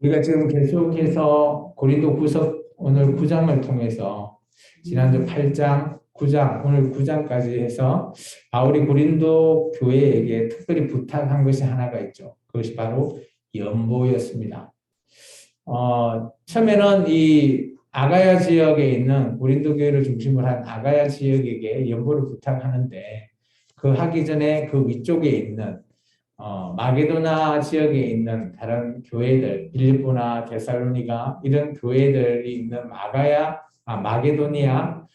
우리가 지금 계속해서 고린도 후서 오늘 9장을 통해서 지난주 8장, 9장, 오늘 9장까지 해서 바울이 고린도 교회에게 특별히 부탁한 것이 하나가 있죠. 그것이 바로 연보였습니다. 처음에는 이 아가야 지역에 있는 고린도 교회를 중심으로 한 아가야 지역에게 연보를 부탁하는데 그 하기 전에 그 위쪽에 있는 마게도나 지역에 있는 다른 교회들, 빌립보나 데살로니가 이런 교회들이 있는 마게도니아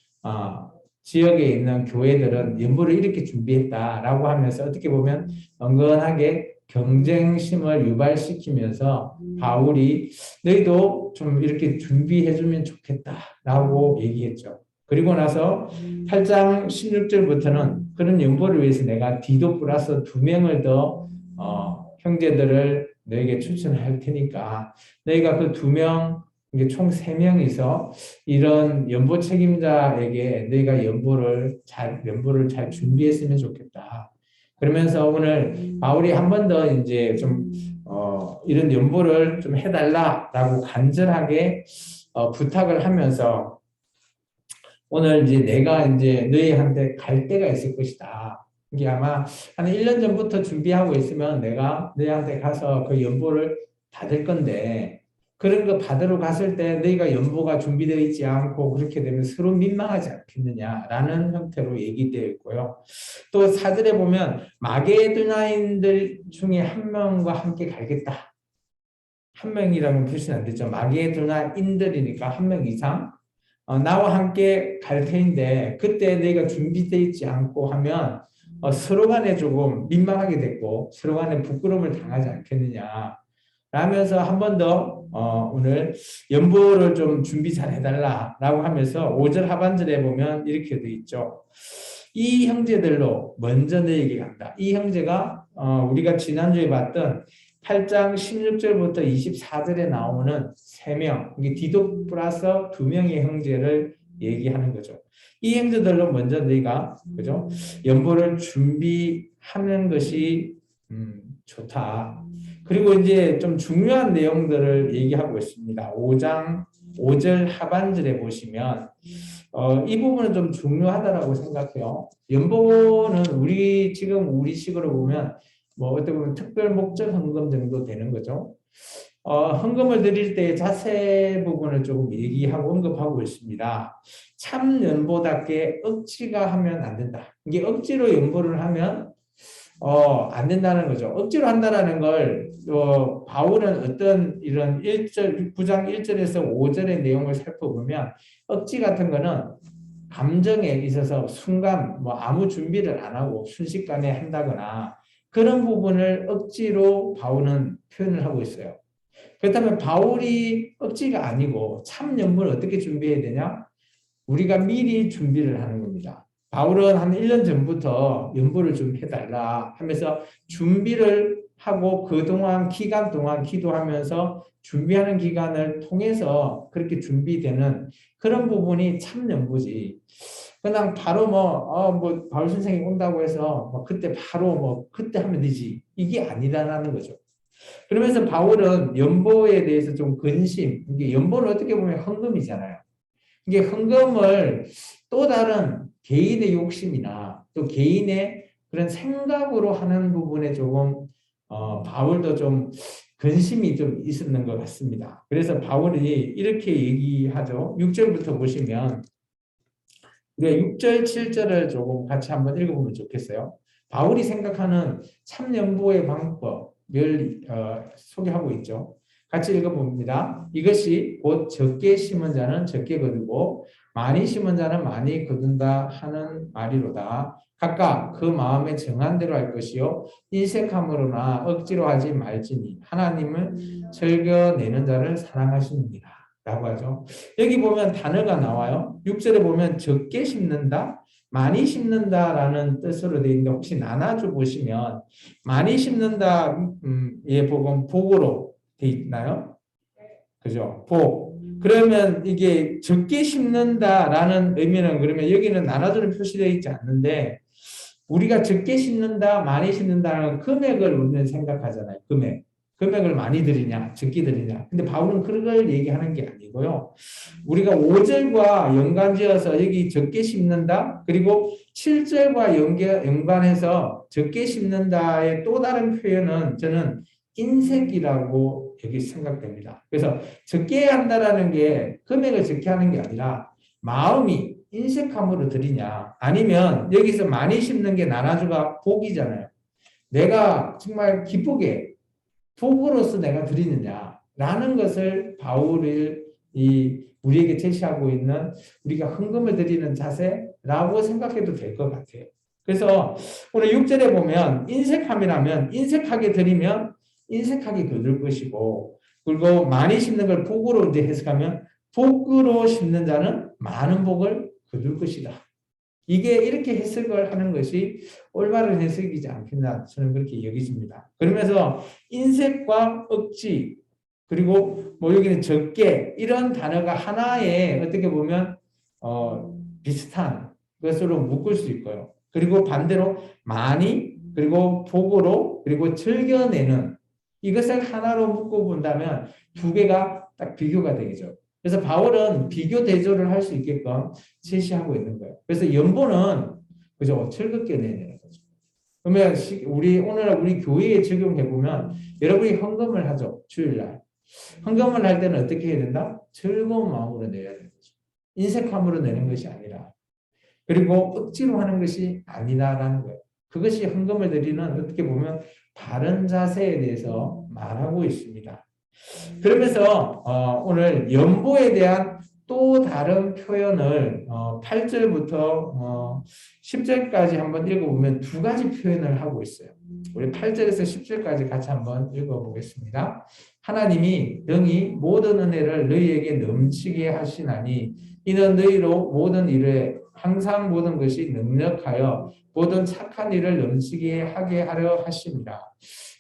지역에 있는 교회들은 연보를 이렇게 준비했다라고 하면서 어떻게 보면 은근하게 경쟁심을 유발시키면서 바울이 너희도 좀 이렇게 준비해주면 좋겠다라고 얘기했죠. 그리고 나서 8장 16절부터는 그런 연보를 위해서 내가 디도 플러스 2명을 더 형제들을 너에게 추천할 테니까 너희가 그 2명, 이게 총 3명이서 이런 연보 책임자에게 너희가 연보를 잘 준비했으면 좋겠다. 그러면서 오늘 바울이 한 번 더 이제 좀 이런 연보를 좀 해달라라고 간절하게 부탁을 하면서 오늘 이제 내가 이제 너희한테 갈 때가 있을 것이다. 이게 아마 한 1년 전부터 준비하고 있으면 내가 너희한테 가서 그 연보를 받을 건데 그런 거 받으러 갔을 때 너희가 연보가 준비되어 있지 않고 그렇게 되면 서로 민망하지 않겠느냐라는 형태로 얘기되어 있고요. 또 사절에 보면 마게도나인들 중에 한 명과 함께 가겠다. 한 명이라면 표시는 안 되죠. 마게도나인들이니까 한 명 이상 나와 함께 갈 테인데 그때 너희가 준비되어 있지 않고 하면 서로 간에 조금 민망하게 됐고 서로 간에 부끄러움을 당하지 않겠느냐 라면서 한 번 더 오늘 연보를 좀 준비 잘 해달라라고 하면서 5절 하반절에 보면 이렇게 돼 있죠. 이 형제들로 먼저 너에게 간다. 이 형제가 우리가 지난주에 봤던 8장 16절부터 24절에 나오는 3명, 이게 디도 플러스 2명의 형제를 얘기하는 거죠. 이 형제들로 먼저 너희가 그죠? 연보를 준비하는 것이 좋다. 그리고 이제 좀 중요한 내용들을 얘기하고 있습니다. 5장 5절 하반절에 보시면 이 부분은 좀 중요하다라고 생각해요. 연보는 지금 우리식으로 보면 뭐 어떻게 보면 특별 목적 헌금 정도 되는 거죠. 헌금을 드릴 때 자세 부분을 조금 얘기하고 언급하고 있습니다. 참 연보답게 억지가 하면 안 된다. 이게 억지로 연보를 하면 안 된다는 거죠. 억지로 한다라는 걸 바울은 어떤 이런 9장 1절에서 5절의 내용을 살펴보면 억지 같은 거는 감정에 있어서 순간 뭐 아무 준비를 안 하고 순식간에 한다거나 그런 부분을 억지로 바울은 표현을 하고 있어요. 그렇다면 바울이 억지가 아니고 참 연보를 어떻게 준비해야 되냐? 우리가 미리 준비를 하는 겁니다. 바울은 한 1년 전부터 연보를 좀 해달라 하면서 준비를 하고 그동안 기간 동안 기도하면서 준비하는 기간을 통해서 그렇게 준비되는 그런 부분이 참 연보지. 그냥 바로 뭐 바울 선생이 온다고 해서 뭐 그때 바로 뭐 그때 하면 되지. 이게 아니라는 거죠. 그러면서 바울은 연보에 대해서 좀 근심, 이게 연보는 어떻게 보면 헌금이잖아요. 이게 헌금을 또 다른 개인의 욕심이나 또 개인의 그런 생각으로 하는 부분에 조금 바울도 좀 근심이 좀 있었는 것 같습니다. 그래서 바울이 이렇게 얘기하죠. 6절부터 보시면 우리가 6절, 7절을 조금 같이 한번 읽어보면 좋겠어요. 바울이 생각하는 참연보의 방법을 소개하고 있죠. 같이 읽어봅니다. 이것이 곧 적게 심은 자는 적게 거두고 많이 심은 자는 많이 거둔다 하는 말이로다. 각각 그 마음에 정한 대로 할 것이요 인색함으로나 억지로 하지 말지니 하나님을 즐겨내는 자를 사랑하시느니라 라고 하죠. 여기 보면 단어가 나와요. 6절에 보면 적게 심는다, 많이 심는다라는 뜻으로 되어 있는데 혹시 나눠줘 보시면 많이 심는다 예 복은 복으로 되어 있나요? 그죠? 복. 그러면 이게 적게 심는다라는 의미는 그러면 여기는 나눠주는 표시되어 있지 않는데 우리가 적게 심는다, 많이 심는다는 금액을 우리는 생각하잖아요. 금액. 금액을 많이 드리냐, 적게 드리냐. 근데 바울은 그런 걸 얘기하는 게 아니고요. 우리가 5절과 연관지어서 여기 적게 심는다. 그리고 7절과 연관해서 적게 심는다의 또 다른 표현은 저는 인색이라고 여기 생각됩니다. 그래서 적게 한다라는 게 금액을 적게 하는 게 아니라 마음이 인색함으로 드리냐. 아니면 여기서 많이 심는 게 나눠주가 복이잖아요. 내가 정말 기쁘게 복으로서 내가 드리느냐라는 것을 바울이 우리에게 제시하고 있는 우리가 헌금을 드리는 자세라고 생각해도 될 것 같아요. 그래서 오늘 6절에 보면 인색함이라면 인색하게 드리면 인색하게 거둘 것이고 그리고 많이 심는 걸 복으로 이제 해석하면 복으로 심는 자는 많은 복을 거둘 것이다. 이게 이렇게 해석을 하는 것이 올바른 해석이지 않겠나 저는 그렇게 여기집니다. 그러면서 인색과 억지 그리고 뭐 여기는 적게 이런 단어가 하나에 어떻게 보면 비슷한 것으로 묶을 수 있고요. 그리고 반대로 많이 그리고 복으로 그리고 즐겨내는 이것을 하나로 묶어 본다면 두 개가 딱 비교가 되겠죠. 그래서 바울은 비교 대조를 할 수 있게끔 제시하고 있는 거예요. 그래서 연보는 그죠 즐겁게 내는 거죠. 그러면 오늘 우리 교회에 적용해 보면 여러분이 헌금을 하죠 주일날. 헌금을 할 때는 어떻게 해야 된다? 즐거운 마음으로 내야 되는 거죠. 인색함으로 내는 것이 아니라 그리고 억지로 하는 것이 아니다라는 거예요. 그것이 헌금을 드리는 어떻게 보면 바른 자세에 대해서 말하고 있습니다. 그러면서 오늘 연보에 대한 또 다른 표현을 8절부터 10절까지 한번 읽어보면 두 가지 표현을 하고 있어요. 우리 8절에서 10절까지 같이 한번 읽어보겠습니다. 하나님이 능히 모든 은혜를 너희에게 넘치게 하시나니 이는 너희로 모든 일에 항상 모든 것이 능력하여 모든 착한 일을 넘치게 하게 하려 하십니다.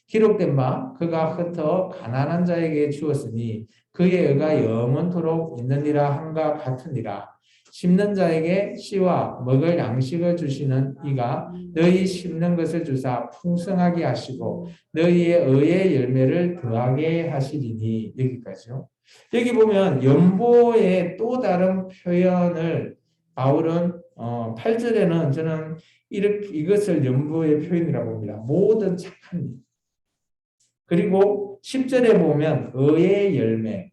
기록된 바 그가 흩어 가난한 자에게 주었으니 그의 의가 영원토록 있느니라 함과 같으니라. 심는 자에게 씨와 먹을 양식을 주시는 이가 너희 심는 것을 주사 풍성하게 하시고 너희의 의의 열매를 더하게 하시리니. 여기까지요. 여기 보면 연보의 또 다른 표현을 바울은 8절에는 저는 이것을 연보의 표현이라고 봅니다. 모든 착한 일. 그리고 10절에 보면 의의 열매.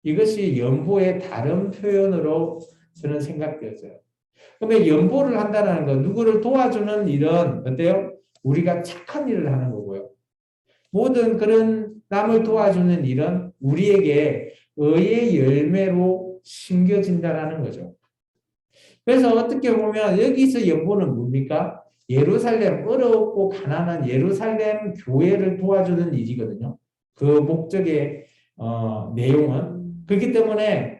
이것이 연보의 다른 표현으로 저는 생각되어져요. 그러면 연보를 한다는 건 누구를 도와주는 일은 어때요? 우리가 착한 일을 하는 거고요. 모든 그런 남을 도와주는 일은 우리에게 의의 열매로 심겨진다는 거죠. 그래서 어떻게 보면 여기서 연보는 뭡니까? 예루살렘, 어렵고 가난한 예루살렘 교회를 도와주는 일이거든요. 그 목적의 내용은. 그렇기 때문에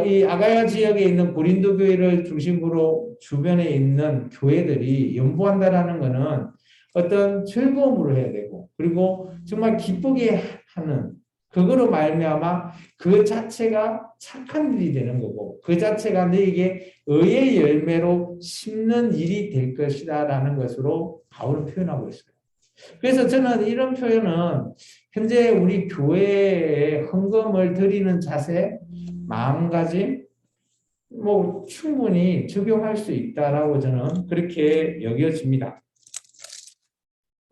이 아가야 지역에 있는 고린도 교회를 중심으로 주변에 있는 교회들이 연보한다라는 것은 어떤 즐거움으로 해야 되고 그리고 정말 기쁘게 하는 그거로 말미암아 그 자체가 착한 일이 되는 거고 그 자체가 너에게 의의 열매로 심는 일이 될 것이다라는 것으로 바울은 표현하고 있어요. 그래서 저는 이런 표현은 현재 우리 교회에 헌금을 드리는 자세, 마음가짐 뭐 충분히 적용할 수 있다라고 저는 그렇게 여겨집니다.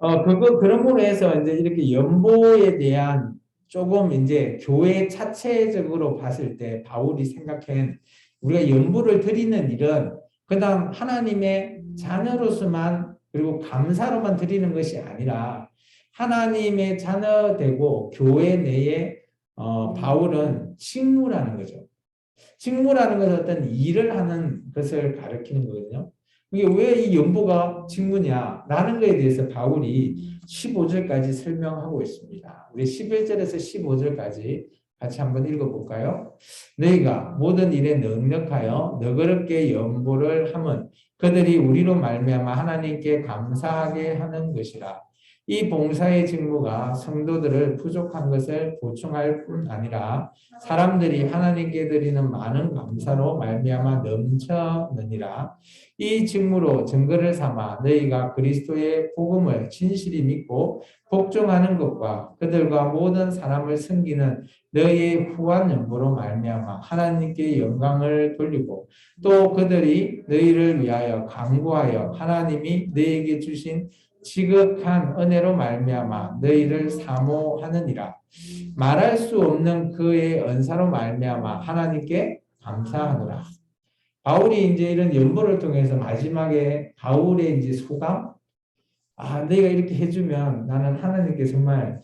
그런 부분에서 이제 이렇게 연보에 대한 조금 이제 교회 자체적으로 봤을 때 바울이 생각한 우리가 연보를 드리는 일은 그냥 하나님의 자녀로서만 그리고 감사로만 드리는 것이 아니라 하나님의 자녀되고 교회 내에 바울은 직무라는 거죠. 직무라는 것은 어떤 일을 하는 것을 가리키는 거거든요. 이게 왜 이 연보가 직무냐라는 것에 대해서 바울이 15절까지 설명하고 있습니다. 우리 11절에서 15절까지 같이 한번 읽어볼까요? 너희가 모든 일에 능력하여 너그럽게 연보를 함은 그들이 우리로 말미암아 하나님께 감사하게 하는 것이라. 이 봉사의 직무가 성도들을 부족한 것을 보충할 뿐 아니라 사람들이 하나님께 드리는 많은 감사로 말미암아 넘쳐느니라. 이 직무로 증거를 삼아 너희가 그리스도의 복음을 진실히 믿고 복종하는 것과 그들과 모든 사람을 섬기는 너희의 후한 연보로 말미암아 하나님께 영광을 돌리고 또 그들이 너희를 위하여 간구하여 하나님이 너희에게 주신 지극한 은혜로 말미암아 너희를 사모하느니라. 말할 수 없는 그의 은사로 말미암아 하나님께 감사하노라. 바울이 이제 이런 연보를 통해서 마지막에 바울의 이제 소감, 내가 이렇게 해주면 나는 하나님께 정말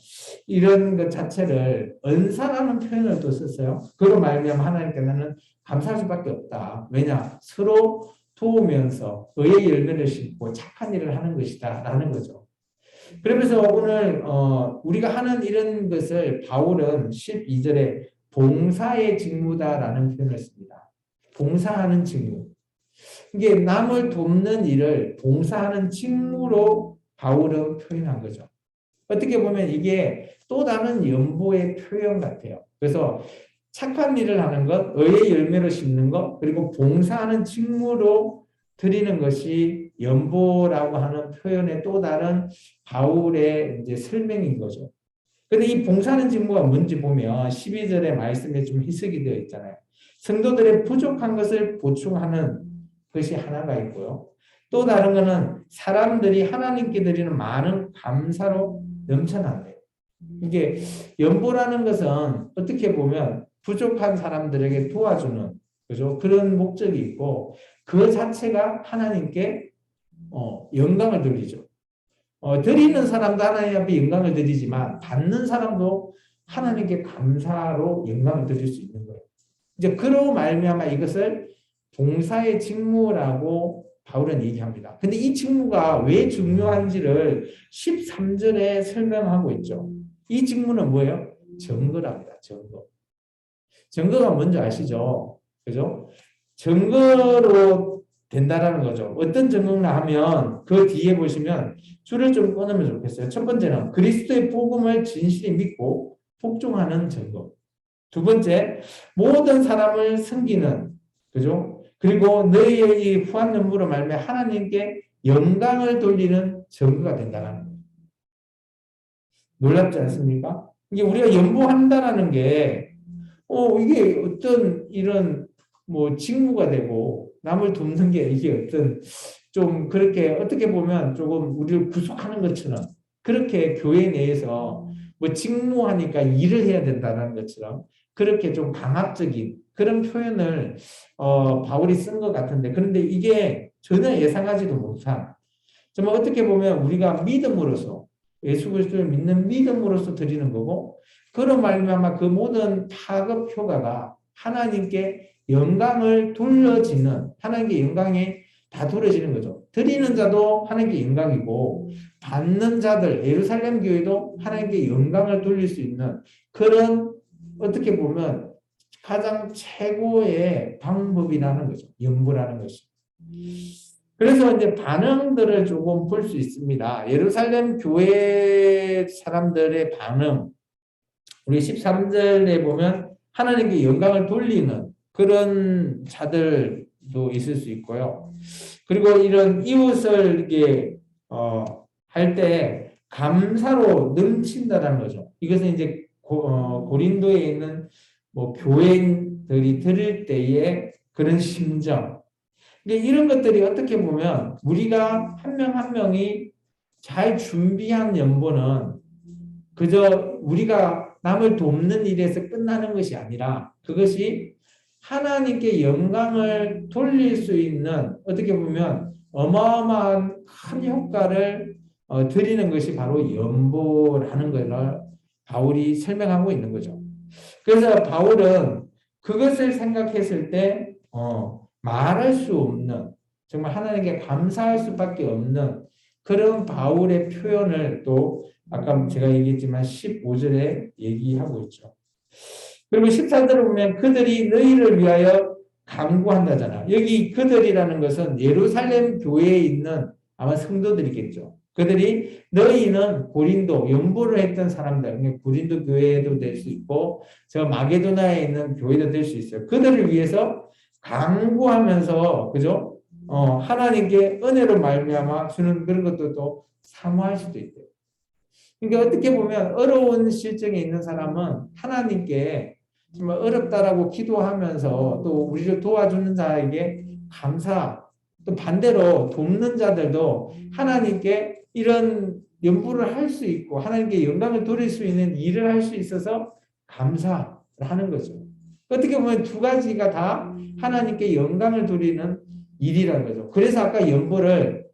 이런 것 자체를 은사라는 표현을 또 썼어요. 그로 말미암아 하나님께 나는 감사할 수밖에 없다. 왜냐? 서로 도우면서 의의 열매를 심고 착한 일을 하는 것이다 라는 거죠. 그러면서 오늘 우리가 하는 이런 것을 바울은 12절에 봉사의 직무다라는 표현을 씁니다. 봉사하는 직무. 이게 남을 돕는 일을 봉사하는 직무로 바울은 표현한 거죠. 어떻게 보면 이게 또 다른 연보의 표현 같아요. 그래서 착한 일을 하는 것, 의의 열매로 심는 것, 그리고 봉사하는 직무로 드리는 것이 연보라고 하는 표현의 또 다른 바울의 이제 설명인 거죠. 근데 이 봉사하는 직무가 뭔지 보면 12절의 말씀에 좀 희석이 되어 있잖아요. 성도들의 부족한 것을 보충하는 것이 하나가 있고요. 또 다른 거는 사람들이 하나님께 드리는 많은 감사로 넘쳐난대요. 이게 연보라는 것은 어떻게 보면 부족한 사람들에게 도와주는 그죠? 그런 목적이 있고 그 자체가 하나님께 영광을 돌리죠. 드리는 사람도 하나님 앞에 영광을 드리지만 받는 사람도 하나님께 감사로 영광을 드릴 수 있는 거예요. 이제 그로 말미암아 이것을 봉사의 직무라고 바울은 얘기합니다. 근데 이 직무가 왜 중요한지를 13절에 설명하고 있죠. 이 직무는 뭐예요? 증거랍니다. 증거. 증거가 뭔지 아시죠? 그죠? 증거로 된다라는 거죠. 어떤 증거나 하면 그 뒤에 보시면 줄을 좀 끊으면 좋겠어요. 첫 번째는 그리스도의 복음을 진실히 믿고 복종하는 증거. 두 번째, 모든 사람을 섬기는, 그죠? 그리고 너희의 이 후한 연부로 말미암아 하나님께 영광을 돌리는 증거가 된다는 거예요. 놀랍지 않습니까? 이게 우리가 연부한다라는 게, 이게 어떤 이런 뭐 직무가 되고 남을 돕는 게 이게 어떤 좀 그렇게 어떻게 보면 조금 우리를 구속하는 것처럼 그렇게 교회 내에서 뭐 직무하니까 일을 해야 된다는 것처럼 그렇게 좀 강압적인 그런 표현을 바울이 쓴 것 같은데 그런데 이게 전혀 예상하지도 못한 정말 어떻게 보면 우리가 믿음으로써 예수 그리스도를 믿는 믿음으로써 드리는 거고 그런 말미암아 그 모든 파급 효과가 하나님께 영광을 돌려지는 하나님께 영광이 다 돌려지는 거죠. 드리는 자도 하나님께 영광이고 받는 자들 예루살렘 교회도 하나님께 영광을 돌릴 수 있는 그런 어떻게 보면 가장 최고의 방법이라는 거죠. 연보라는 것이. 그래서 이제 반응들을 조금 볼 수 있습니다. 예루살렘 교회 사람들의 반응. 우리 13절에 보면 하나님께 영광을 돌리는 그런 자들도 있을 수 있고요. 그리고 이런 이웃을 이게 할 때 감사로 넘친다라는 거죠. 이것은 이제 고린도에 있는 뭐 교회인들이 들을 때의 그런 심정. 근데 이런 것들이 어떻게 보면 우리가 한 명 한 명이 잘 준비한 연보는 그저 우리가 남을 돕는 일에서 끝나는 것이 아니라 그것이 하나님께 영광을 돌릴 수 있는 어떻게 보면 어마어마한 큰 효과를 드리는 것이 바로 연보라는 것을 바울이 설명하고 있는 거죠. 그래서 바울은 그것을 생각했을 때 말할 수 없는 정말 하나님께 감사할 수밖에 없는 그런 바울의 표현을 또 아까 제가 얘기했지만 15절에 얘기하고 있죠. 그리고 14절을 보면 그들이 너희를 위하여 간구한다잖아. 여기 그들이라는 것은 예루살렘 교회에 있는 아마 성도들이겠죠. 그들이 너희는 고린도 연보를 했던 사람들, 그러니까 고린도 교회도 될 수 있고 저 마게도나에 있는 교회도 될 수 있어요. 그들을 위해서 강구하면서 그죠? 하나님께 은혜로 말미암아 주는 그런 것도 또 사모할 수도 있대요. 그러니까 어떻게 보면 어려운 실정에 있는 사람은 하나님께 정말 어렵다라고 기도하면서 또 우리를 도와주는 자에게 감사, 또 반대로 돕는 자들도 하나님께 이런 연부를 할 수 있고 하나님께 영광을 돌릴 수 있는 일을 할 수 있어서 감사를 하는 거죠. 어떻게 보면 두 가지가 다 하나님께 영광을 돌리는 일이라는 거죠. 그래서 아까 연부를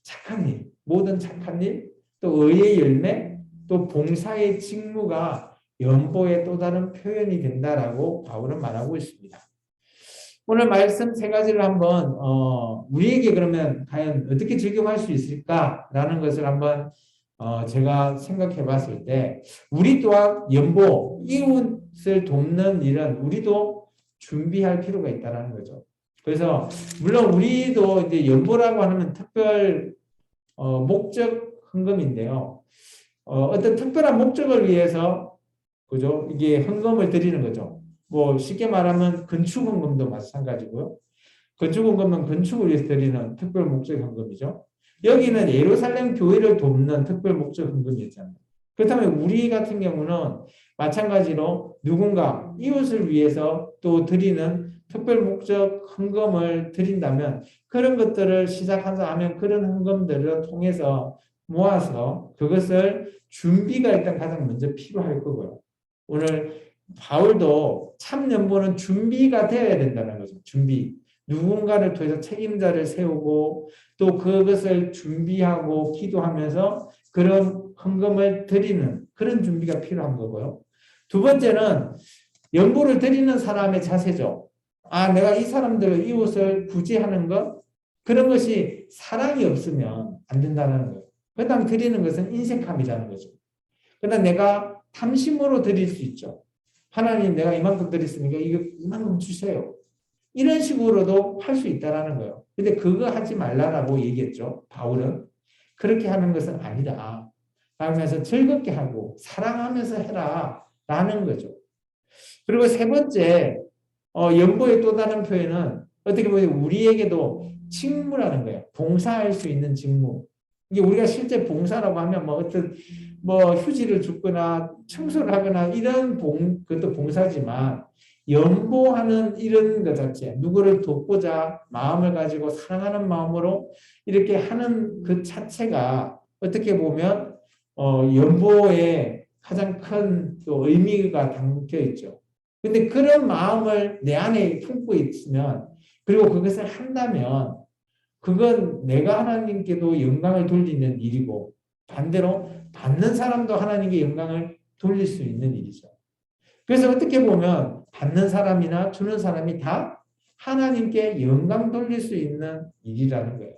착한 일, 모든 착한 일, 또 의의 열매, 또 봉사의 직무가 연보의 또 다른 표현이 된다라고 바울은 말하고 있습니다. 오늘 말씀 세 가지를 한번 우리에게 그러면 과연 어떻게 적용할 수 있을까라는 것을 한번 제가 생각해 봤을 때 우리 또한 연보, 이웃을 돕는 일은 우리도 준비할 필요가 있다는 거죠. 그래서 물론 우리도 이제 연보라고 하면 특별 목적 헌금인데요. 어떤 특별한 목적을 위해서 그죠? 이게 헌금을 드리는 거죠. 뭐 쉽게 말하면 건축 헌금도 마찬가지고요. 건축 헌금은 건축을 위해서 드리는 특별 목적 헌금이죠. 여기는 예루살렘 교회를 돕는 특별 목적 헌금이었잖아요. 그렇다면 우리 같은 경우는 마찬가지로 누군가 이웃을 위해서 또 드리는 특별 목적 헌금을 드린다면 그런 것들을 시작한다 하면 그런 헌금들을 통해서 모아서 그것을 준비가 일단 가장 먼저 필요할 거고요. 오늘 바울도 참 연보는 준비가 되어야 된다는 거죠. 준비. 누군가를 통해서 책임자를 세우고 또 그것을 준비하고 기도하면서 그런 헌금을 드리는 그런 준비가 필요한 거고요. 두 번째는 연보를 드리는 사람의 자세죠. 아, 내가 이 사람들을 이웃을 구제하는 것 그런 것이 사랑이 없으면 안 된다는 거예요. 그다음 드리는 것은 인색함이라는 거죠. 그러나 내가 탐심으로 드릴 수 있죠. 하나님 내가 이만큼 드렸으니까 이만큼 주세요. 이런 식으로도 할 수 있다라는 거예요. 근데 그거 하지 말라라고 얘기했죠. 바울은. 그렇게 하는 것은 아니다. 하면서 즐겁게 하고 사랑하면서 해라 라는 거죠. 그리고 세 번째 연보의 또 다른 표현은 어떻게 보면 우리에게도 직무라는 거예요. 봉사할 수 있는 직무. 이게 우리가 실제 봉사라고 하면 뭐 어떤 뭐 휴지를 줍거나 청소를 하거나 이런 그것도 봉사지만 연보하는 이런 것 자체, 누구를 돕고자 마음을 가지고 사랑하는 마음으로 이렇게 하는 그 자체가 어떻게 보면 연보의 가장 큰 또 의미가 담겨 있죠. 근데 그런 마음을 내 안에 품고 있으면 그리고 그것을 한다면 그건 내가 하나님께도 영광을 돌리는 일이고 반대로 받는 사람도 하나님께 영광을 돌릴 수 있는 일이죠. 그래서 어떻게 보면 받는 사람이나 주는 사람이 다 하나님께 영광 돌릴 수 있는 일이라는 거예요.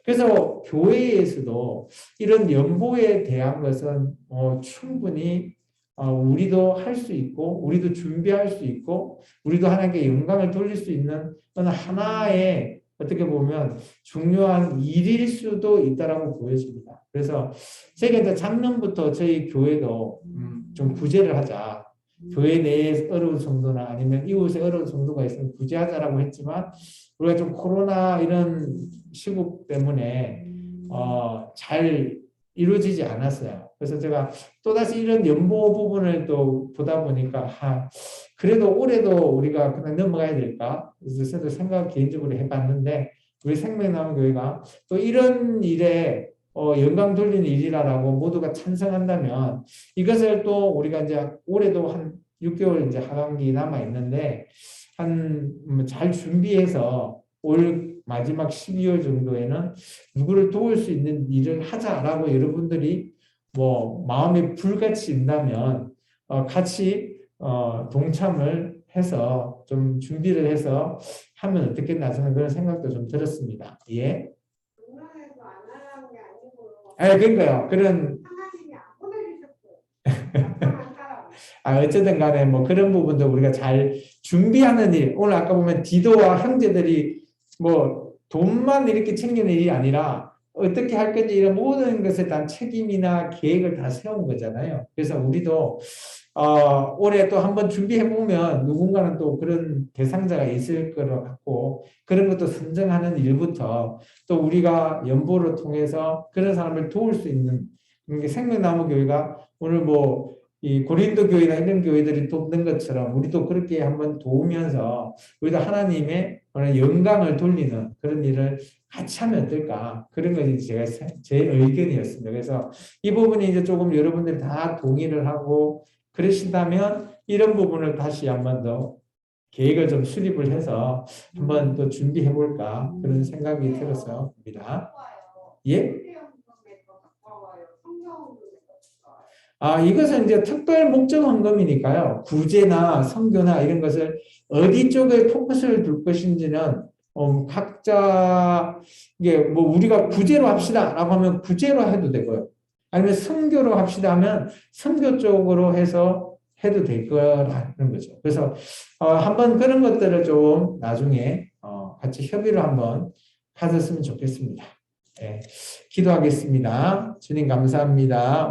그래서 교회에서도 이런 연보에 대한 것은 충분히 우리도 할 수 있고 우리도 준비할 수 있고 우리도 하나님께 영광을 돌릴 수 있는 하나의 어떻게 보면 중요한 일일 수도 있다라고 보여집니다. 그래서 제가 이제 작년부터 저희 교회도 좀 구제를 하자. 교회 내에 어려운 정도나 아니면 이웃에 어려운 정도가 있으면 구제하자라고 했지만 우리가 좀 코로나 이런 시국 때문에 잘 이루어지지 않았어요. 그래서 제가 또다시 이런 연보 부분을 또 보다 보니까 그래도 올해도 우리가 그냥 넘어가야 될까? 그래서 저도 생각 개인적으로 해봤는데 우리 생명나무교회가 또 이런 일에 영광 돌리는 일이라고 모두가 찬성한다면 이것을 또 우리가 이제 올해도 한 6개월 이제 하반기 남아 있는데 한 잘 준비해서 올 마지막 12월 정도에는 누구를 도울 수 있는 일을 하자라고 여러분들이 뭐 마음에 불같이 있다면 같이 동참을 해서 좀 준비를 해서 하면 어떻겠나 저는 그런 생각도 좀 들었습니다. 예. 중간에서 안 하라는 게 아니고. 그러니까요. 그런 하나님이 안 보내주셨어요. 어쨌든 간에 뭐 그런 부분도 우리가 잘 준비하는 일. 오늘 아까 보면 디도와 형제들이 뭐 돈만 이렇게 챙기는 일이 아니라 어떻게 할 건지 이런 모든 것에 대한 책임이나 계획을 다 세운 거잖아요. 그래서 우리도 올해 또 한번 준비해 보면 누군가는 또 그런 대상자가 있을 것 같고 그런 것도 선정하는 일부터 또 우리가 연보를 통해서 그런 사람을 도울 수 있는 게 생명나무 교회가 오늘 뭐 이 고린도 교회나 이런 교회들이 돕는 것처럼 우리도 그렇게 한번 도우면서 우리도 하나님의 영광을 돌리는 그런 일을 같이 하면 어떨까? 그런 것이 제 의견이었습니다. 그래서 이 부분이 이제 조금 여러분들이 다 동의를 하고 그러시다면 이런 부분을 다시 한번 더 계획을 좀 수립을 해서 한번 또 준비해 볼까 그런 생각이 들었습니다. 예? 이것은 이제 특별 목적 헌금이니까요. 구제나 선교나 이런 것을 어디 쪽에 포커스를 둘 것인지는 각자 이게 뭐 우리가 구제로 합시다라고 하면 구제로 해도 되고요. 아니면 선교로 합시다 하면 선교 쪽으로 해서 해도 될 거라는 거죠. 그래서 한번 그런 것들을 좀 나중에 같이 협의를 한번 하셨으면 좋겠습니다. 네, 기도하겠습니다. 주님 감사합니다.